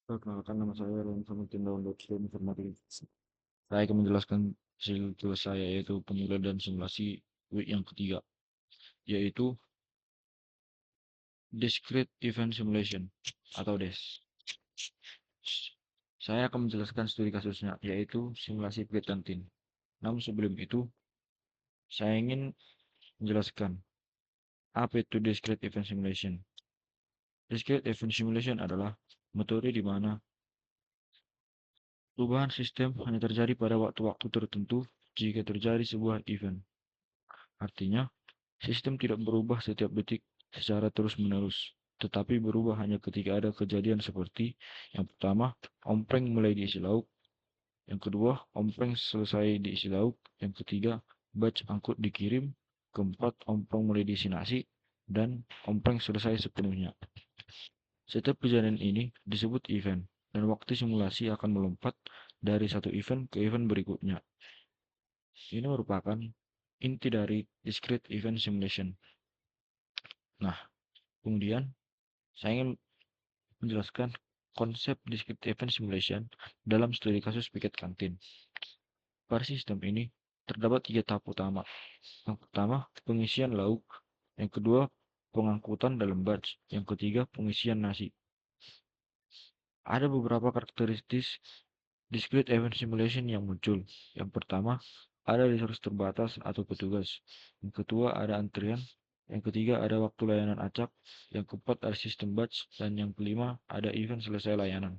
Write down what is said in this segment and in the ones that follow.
Perkenalkan, nama saya Ron Samutin Download Film Informatika. Saya akan menjelaskan hasil tugas saya, yaitu pemilihan dan simulasi week yang ketiga, yaitu Discrete Event Simulation atau DES. Saya akan menjelaskan studi kasusnya, yaitu simulasi COVID-19. Namun sebelum itu, saya ingin menjelaskan apa itu Discrete Event Simulation. Discrete Event Simulation adalah metode di mana perubahan sistem hanya terjadi pada waktu-waktu tertentu jika terjadi sebuah event. Artinya, sistem tidak berubah setiap detik secara terus-menerus, tetapi berubah hanya ketika ada kejadian seperti yang pertama, ompreng mulai diisi lauk, yang kedua, ompreng selesai diisi lauk, yang ketiga, batch angkut dikirim, keempat, ompreng mulai diisi nasi, dan ompreng selesai sepenuhnya. Setiap kejadian ini disebut event, dan waktu simulasi akan melompat dari satu event ke event berikutnya. Ini merupakan inti dari discrete event simulation. Nah, kemudian saya ingin menjelaskan konsep discrete event simulation dalam studi kasus piket kantin. Pada sistem ini, terdapat 3 tahap utama. Yang pertama, pengisian lauk. Yang kedua, pengangkutan dalam batch. Yang ketiga, pengisian nasi. Ada beberapa karakteristik discrete event simulation yang muncul. Yang pertama, ada resource terbatas atau petugas. Yang kedua, ada antrian. Yang ketiga, ada waktu layanan acak. Yang keempat, ada sistem batch. Dan yang kelima, ada event selesai layanan.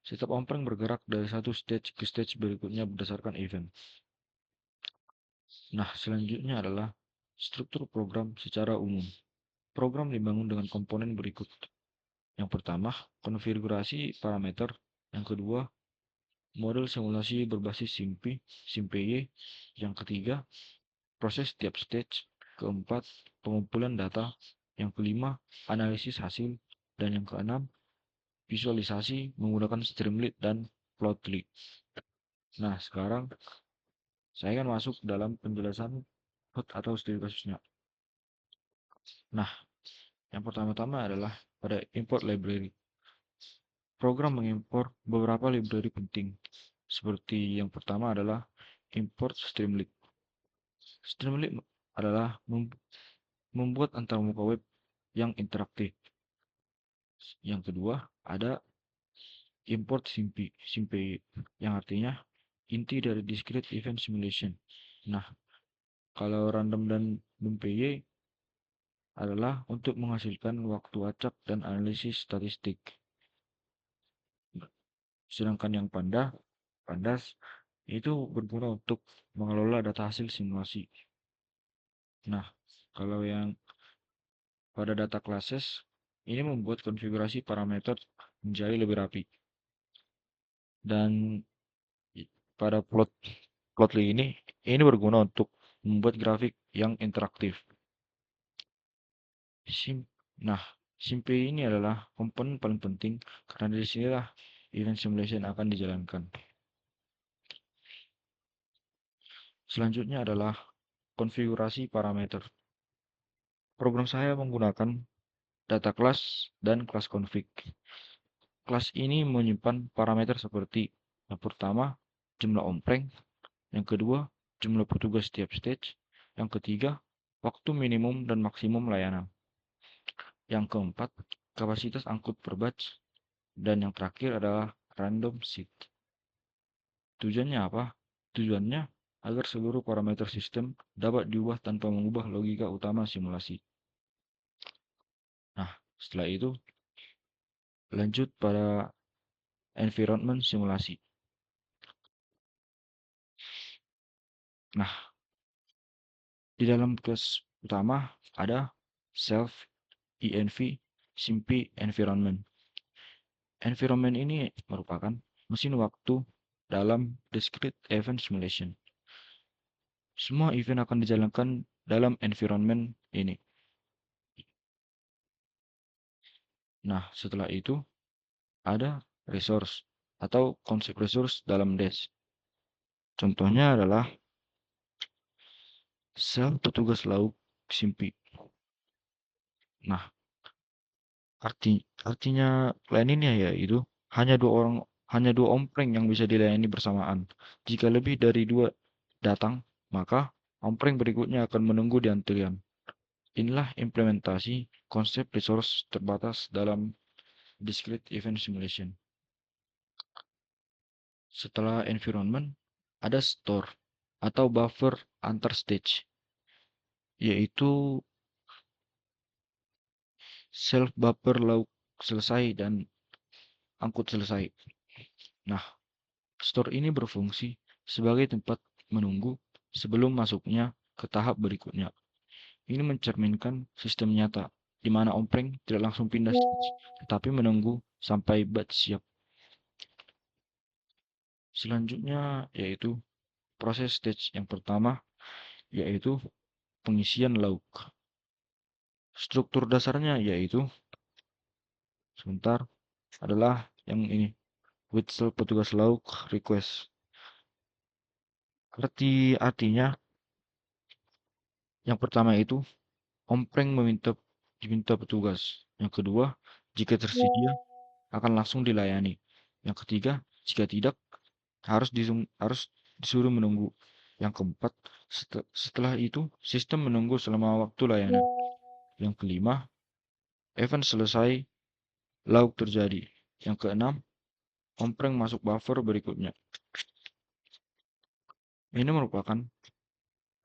Setiap ompreng bergerak dari satu stage ke stage berikutnya berdasarkan event. Nah, selanjutnya adalah struktur program secara umum. Program dibangun dengan komponen berikut. Yang pertama, konfigurasi parameter. Yang kedua, model simulasi berbasis SIMPY. Yang ketiga, proses tiap stage. Keempat, pengumpulan data. Yang kelima, analisis hasil. Dan yang keenam, visualisasi menggunakan Streamlit dan Plotly. Nah, sekarang saya akan masuk dalam penjelasan code atau studi kasusnya. Nah, yang pertama-tama adalah pada import library. Program mengimpor beberapa library penting. Seperti yang pertama adalah import Streamlit. Streamlit adalah membuat antarmuka web yang interaktif. Yang kedua, ada import SIMPY, yang artinya inti dari discrete event simulation. Nah, kalau random dan numpy adalah untuk menghasilkan waktu acak dan analisis statistik. Sedangkan yang pandas itu berguna untuk mengelola data hasil simulasi. Nah, kalau yang pada data classes, ini membuat konfigurasi parameter menjadi lebih rapi. Dan pada Plotly ini berguna untuk membuat grafik yang interaktif. Nah, SIMPY ini adalah komponen paling penting karena dari sinilah event simulation akan dijalankan. Selanjutnya adalah konfigurasi parameter. Program saya menggunakan data class dan class config. Kelas ini menyimpan parameter seperti yang pertama, jumlah ompreng, yang kedua, jumlah petugas setiap stage, yang ketiga, waktu minimum dan maksimum layanan, yang keempat, kapasitas angkut per batch, dan yang terakhir adalah random seed. Tujuannya apa? Tujuannya agar seluruh parameter sistem dapat diubah tanpa mengubah logika utama simulasi. Nah, setelah itu lanjut pada environment simulasi. Nah, di dalam kelas utama ada self, env, SIMPY, environment. Environment ini merupakan mesin waktu dalam discrete event simulation. Semua event akan dijalankan dalam environment ini. Nah, setelah itu ada resource atau konsep resource dalam DES. Contohnya adalah sel petugas lauk SIMPY. Nah, artinya lain ini yaitu hanya dua ompreng yang bisa dilayani bersamaan. Jika lebih dari dua datang, maka ompreng berikutnya akan menunggu di antrian. Inilah implementasi konsep resource terbatas dalam discrete event simulation. Setelah environment, ada store atau buffer antar stage, yaitu self buffer lauk selesai dan angkut selesai. Nah, store ini berfungsi sebagai tempat menunggu sebelum masuknya ke tahap berikutnya. Ini mencerminkan sistem nyata, di mana ompreng tidak langsung pindah stage, tetapi menunggu sampai batch siap. Selanjutnya yaitu proses stage yang pertama, yaitu pengisian lauk. Struktur dasarnya yaitu, sebentar, adalah yang ini, whistle petugas lauk request. Artinya, yang pertama itu ompreng diminta petugas. Yang kedua, jika tersedia akan langsung dilayani. Yang ketiga, jika tidak harus disuruh menunggu. Yang keempat, setelah itu sistem menunggu selama waktu layanan. Yang kelima, event selesai, lauk terjadi. Yang keenam, ompreng masuk buffer berikutnya. Ini merupakan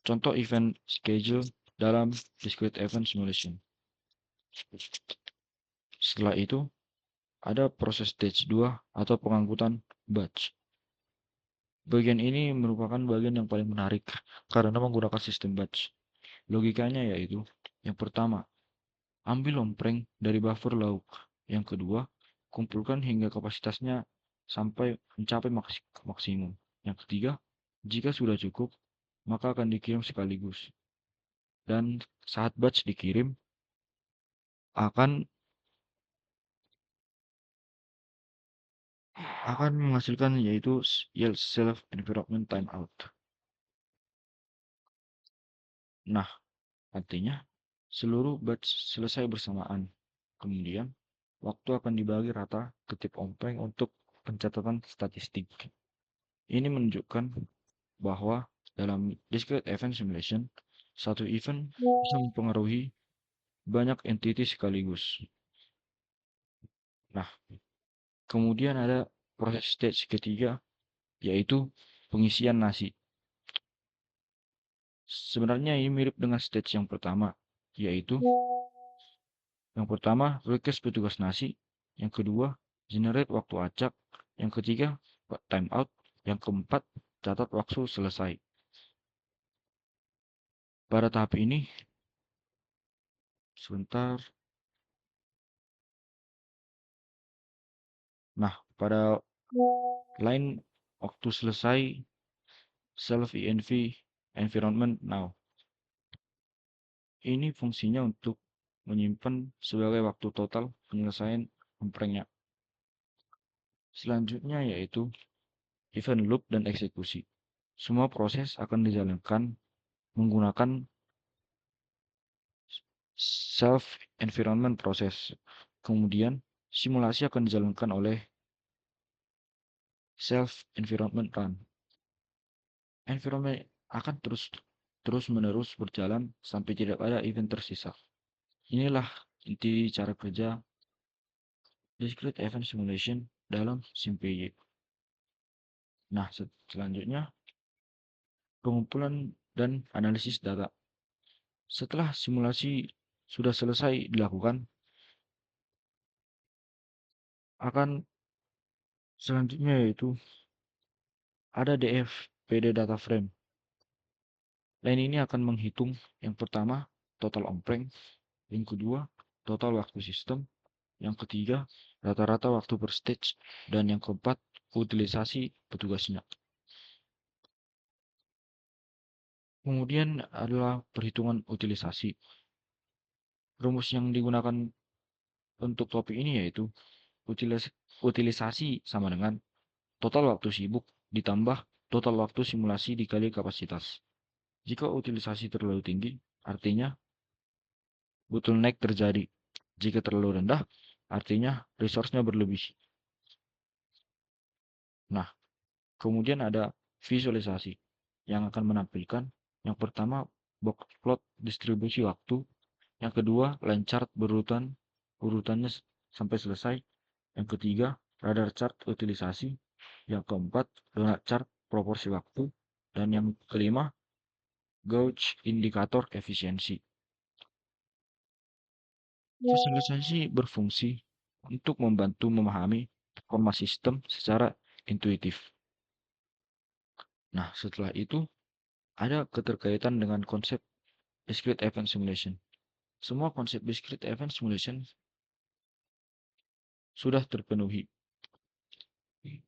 contoh event schedule dalam discrete event simulation. Setelah itu, ada proses stage 2 atau pengangkutan batch. Bagian ini merupakan bagian yang paling menarik karena menggunakan sistem batch. Logikanya yaitu, yang pertama, ambil ompreng dari buffer lauk. Yang kedua, kumpulkan hingga kapasitasnya sampai mencapai maksimum. Yang ketiga, jika sudah cukup, maka akan dikirim sekaligus. Dan saat batch dikirim, akan menghasilkan yaitu yield self environment timeout. Nah, artinya seluruh batch selesai bersamaan. Kemudian, waktu akan dibagi rata ke tiap ompreng untuk pencatatan statistik. Ini menunjukkan bahwa dalam discrete event simulation, satu event bisa mempengaruhi banyak entity sekaligus. Nah, kemudian ada proses stage ketiga, yaitu pengisian nasi. Sebenarnya ini mirip dengan stage yang pertama, yaitu yang pertama request petugas nasi, yang kedua generate waktu acak, yang ketiga timeout, yang keempat catat waktu selesai. Pada tahap ini, sebentar. Nah, pada line waktu selesai self env environment now. Ini fungsinya untuk menyimpan sebagai waktu total penyelesaian omprengnya. Selanjutnya yaitu event loop dan eksekusi. Semua proses akan dijalankan menggunakan self environment proses. Kemudian simulasi akan dijalankan oleh self environment run. Environment akan terus-menerus berjalan sampai tidak ada event tersisa. Inilah inti cara kerja discrete event simulation dalam SimPy. Nah, selanjutnya pengumpulan dan analisis data. Setelah simulasi sudah selesai dilakukan, akan selanjutnya yaitu ada DF PD data frame. Line ini akan menghitung yang pertama total ompreng, yang kedua total waktu sistem, yang ketiga rata-rata waktu per stage, dan yang keempat utilisasi petugasnya. Kemudian adalah perhitungan utilisasi. Rumus yang digunakan untuk topik ini yaitu utilisasi sama dengan total waktu sibuk ditambah total waktu simulasi dikali kapasitas. Jika utilisasi terlalu tinggi, artinya bottleneck terjadi. Jika terlalu rendah, artinya resource-nya berlebih. Nah, kemudian ada visualisasi yang akan menampilkan yang pertama box plot distribusi waktu, yang kedua line chart berurutan urutannya sampai selesai, yang ketiga radar chart utilisasi, yang keempat donut chart proporsi waktu, dan yang kelima gauge indikator efisiensi. Visualisasi berfungsi untuk membantu memahami performa sistem secara intuitif. Nah, setelah itu ada keterkaitan dengan konsep discrete event simulation. Semua konsep discrete event simulation sudah terpenuhi.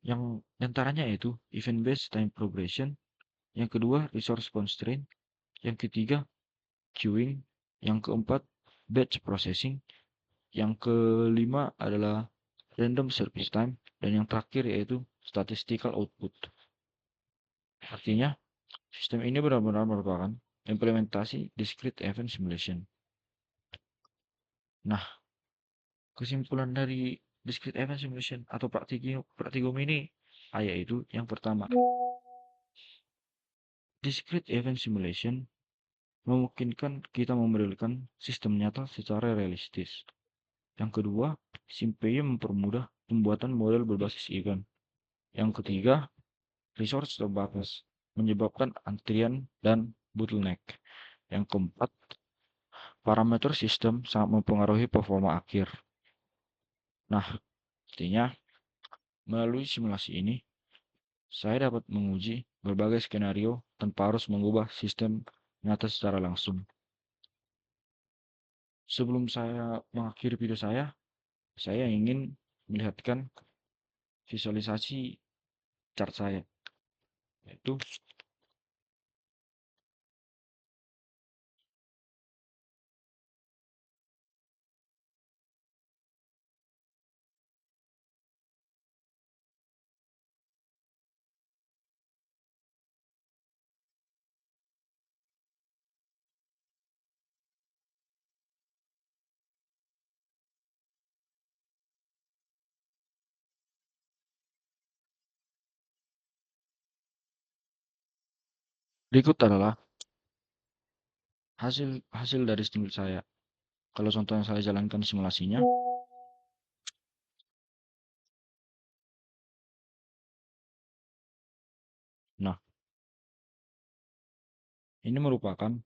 Yang antaranya yaitu event based time progression, yang kedua resource constraint, yang ketiga queuing, yang keempat batch processing, yang kelima adalah random service time, dan yang terakhir yaitu statistical output. Artinya, sistem ini benar-benar merupakan implementasi discrete event simulation. Nah, kesimpulan dari discrete event simulation atau praktikum ini yaitu yang pertama, discrete event simulation memungkinkan kita memodelkan sistem nyata secara realistis. Yang kedua, SimPy mempermudah pembuatan model berbasis event. Yang ketiga, resource terbatas menyebabkan antrian dan bottleneck. Yang keempat, parameter sistem sangat mempengaruhi performa akhir. Nah, artinya melalui simulasi ini, saya dapat menguji berbagai skenario tanpa harus mengubah sistem nyata secara langsung. Sebelum saya mengakhiri video saya ingin melihatkan visualisasi chart saya, yaitu berikut adalah hasil dari studi saya. Kalau contoh yang saya jalankan simulasinya, nah ini merupakan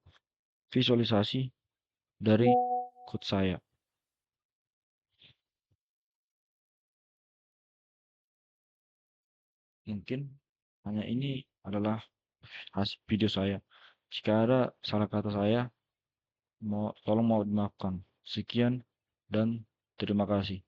visualisasi dari code saya. Mungkin hanya ini adalah hasil video saya. Jika ada salah kata saya, tolong mau dimaafkan. Sekian dan terima kasih.